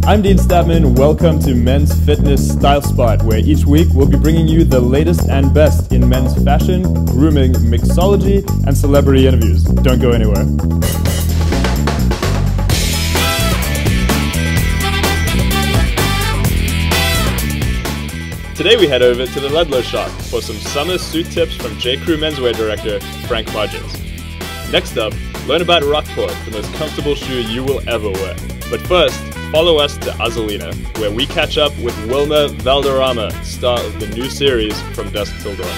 I'm Dean Stabman, welcome to Men's Fitness Style Spot, where each week we'll be bringing you the latest and best in men's fashion, grooming, mixology, and celebrity interviews. Don't go anywhere. Today we head over to the Ludlow shop for some summer suit tips from J. Crew menswear director Frank Hodges. Next up, learn about ROCKPORT, the most comfortable shoe you will ever wear. But first, follow us to Azulina, where we catch up with Wilmer Valderrama, star of the new series From Dusk Till Dawn.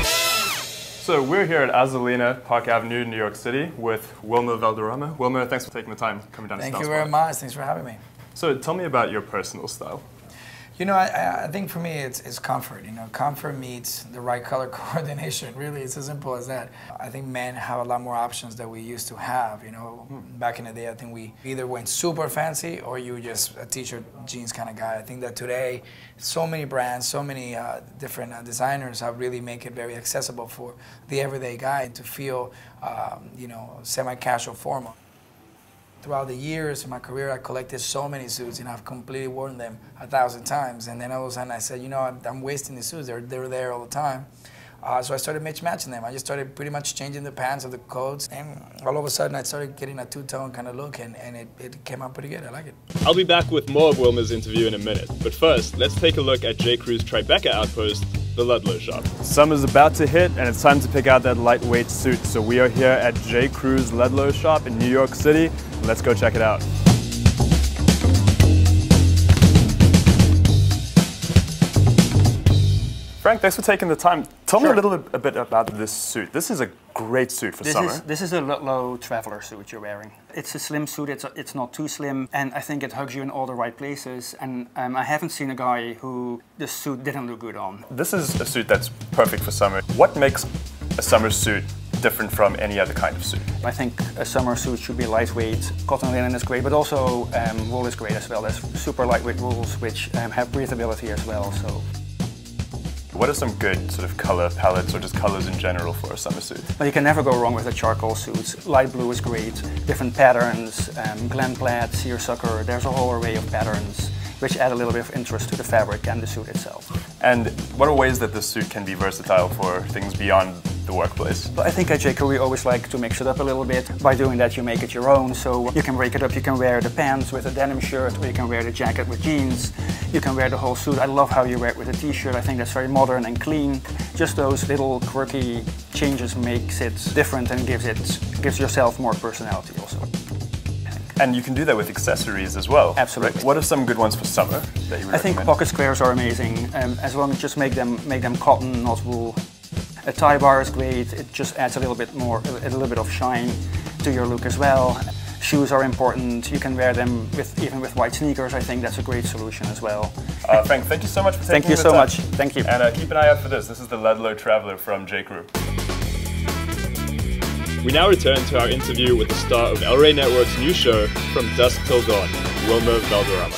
So we're here at Azulina, Park Avenue, New York City, with Wilmer Valderrama. Wilmer, thanks for taking the time coming down to Thank you very much. Thanks for having me. So tell me about your personal style. You know, I think for me it's comfort. You know, comfort meets the right color coordination. Really, it's as simple as that. I think men have a lot more options than we used to have. You know, back in the day, I think we either went super fancy or you were just a t-shirt, jeans kind of guy. I think that today, so many brands, so many different designers have really make it very accessible for the everyday guy to feel, you know, semi-casual, formal. Throughout the years in my career, I collected so many suits, and I've completely worn them 1,000 times. And then all of a sudden I said, you know, I'm wasting these suits. They're there all the time. So I started matching them. I just started pretty much changing the pants of the coats. And all of a sudden I started getting a two-tone kind of look, and it came out pretty good. I like it. I'll be back with more of Wilmer's interview in a minute. But first, let's take a look at J. Crew's Tribeca outpost, the Ludlow shop. Summer's about to hit, and it's time to pick out that lightweight suit. So we are here at J. Crew's Ludlow shop in New York City. Let's go check it out. Frank, thanks for taking the time. Tell me a little bit about this suit. This is a great suit for summer. This is a Ludlow traveler suit you're wearing. It's a slim suit, it's not too slim, and I think it hugs you in all the right places. And I haven't seen a guy who the suit didn't look good on. This is a suit that's perfect for summer. What makes a summer suit different from any other kind of suit? I think a summer suit should be lightweight. Cotton linen is great, but also wool is great as well. There's super lightweight wools which have breathability as well. So. What are some good sort of color palettes or just colors in general for a summer suit? Well, you can never go wrong with the charcoal suits. Light blue is great, different patterns, Glen plaid, seersucker, there's a whole array of patterns which add a little bit of interest to the fabric and the suit itself. And what are ways that this suit can be versatile for things beyond the workplace? Well, I think at J. Crew we always like to mix it up a little bit. By doing that you make it your own, so you can break it up. You can wear the pants with a denim shirt, or you can wear the jacket with jeans. You can wear the whole suit. I love how you wear it with a t-shirt. I think that's very modern and clean. Just those little quirky changes makes it different and gives yourself more personality also. And you can do that with accessories as well. Absolutely. Right? What are some good ones for summer that you would I think recommend? pocket squares are amazing, as long as just make them cotton, not wool. A tie bar is great. It just adds a little bit of shine to your look as well. Shoes are important. You can wear them even with white sneakers. I think that's a great solution as well. Frank, thank you so much for taking the time. Thank you so much. Thank you. And keep an eye out for this. This is the Ludlow Traveler from J. Crew. We now return to our interview with the star of El Rey Network's new show, From Dusk Till Dawn, Wilmer Valderrama.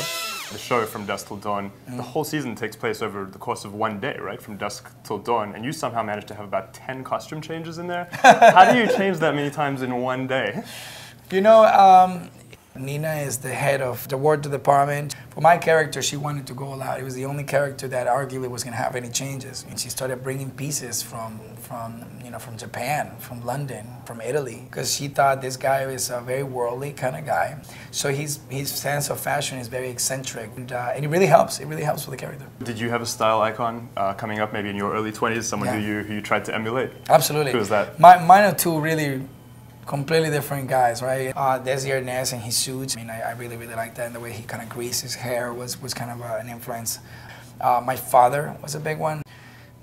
The show From Dusk Till Dawn, the whole season takes place over the course of one day, right? From dusk till dawn, and you somehow managed to have about 10 costume changes in there. How do you change that many times in one day? You know, Nina is the head of the wardrobe department. For my character, she wanted to go all out. It was the only character that arguably was going to have any changes. And she started bringing pieces from Japan, from London, from Italy, because she thought this guy was a very worldly kind of guy. So his sense of fashion is very eccentric, and it really helps. It really helps with the character. Did you have a style icon coming up, maybe in your early 20s, someone who you tried to emulate? Absolutely. Who was that? Mine are two really completely different guys, right? Desi Arnaz and his suits. I mean, I really like that, and the way he kind of greased his hair was kind of an influence. My father was a big one.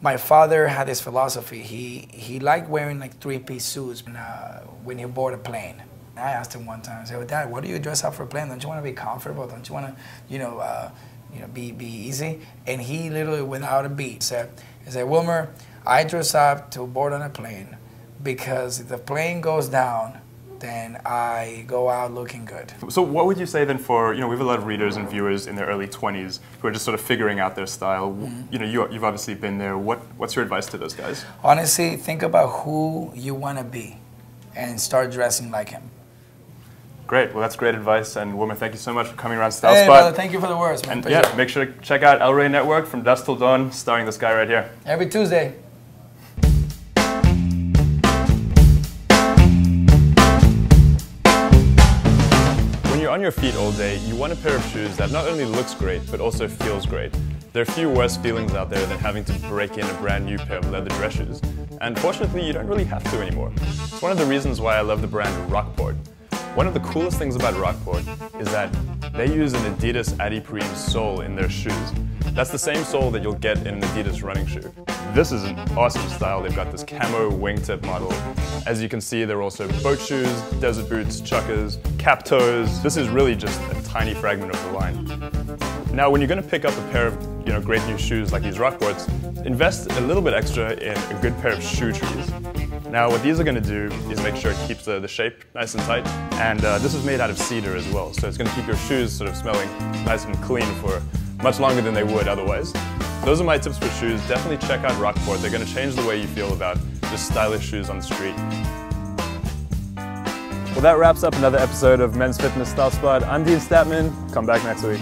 My father had this philosophy. He liked wearing like three-piece suits when he boarded a plane. I asked him one time, I said, well, Dad, why do you dress up for a plane? Don't you want to be comfortable? Don't you want to, be easy? And he literally, without a beat, said, Wilmer, I dress up to board on a plane because if the plane goes down, then I go out looking good. So what would you say then for, we have a lot of readers and viewers in their early 20s who are just sort of figuring out their style. Mm-hmm. You've obviously been there. What's your advice to those guys? Honestly, think about who you want to be and start dressing like him. Great. Well, that's great advice. And Woman, thank you so much for coming around Style Hey, Spot. brother, thank you for the words, man. And yeah, make sure to check out El Rey Network from dusk till dawn, starring this guy right here. Every Tuesday. When you're on your feet all day, you want a pair of shoes that not only looks great, but also feels great. There are few worse feelings out there than having to break in a brand new pair of leather dress shoes. And fortunately, you don't really have to anymore. It's one of the reasons why I love the brand ROCKPORT. One of the coolest things about ROCKPORT is that they use an Adidas Adiprene sole in their shoes. That's the same sole that you'll get in an Adidas running shoe. This is an awesome style. They've got this camo wingtip model. As you can see, there are also boat shoes, desert boots, chuckers, cap toes. This is really just a tiny fragment of the line. Now, when you're going to pick up a pair of great new shoes like these ROCKPORTs, invest a little bit extra in a good pair of shoe trees. Now, what these are going to do is make sure it keeps the shape nice and tight, and this is made out of cedar as well, so it's going to keep your shoes sort of smelling nice and clean for much longer than they would otherwise. Those are my tips for shoes. Definitely check out ROCKPORT. They're going to change the way you feel about just stylish shoes on the street. Well, that wraps up another episode of Men's Fitness Style Spot. I'm Dean Statman. Come back next week.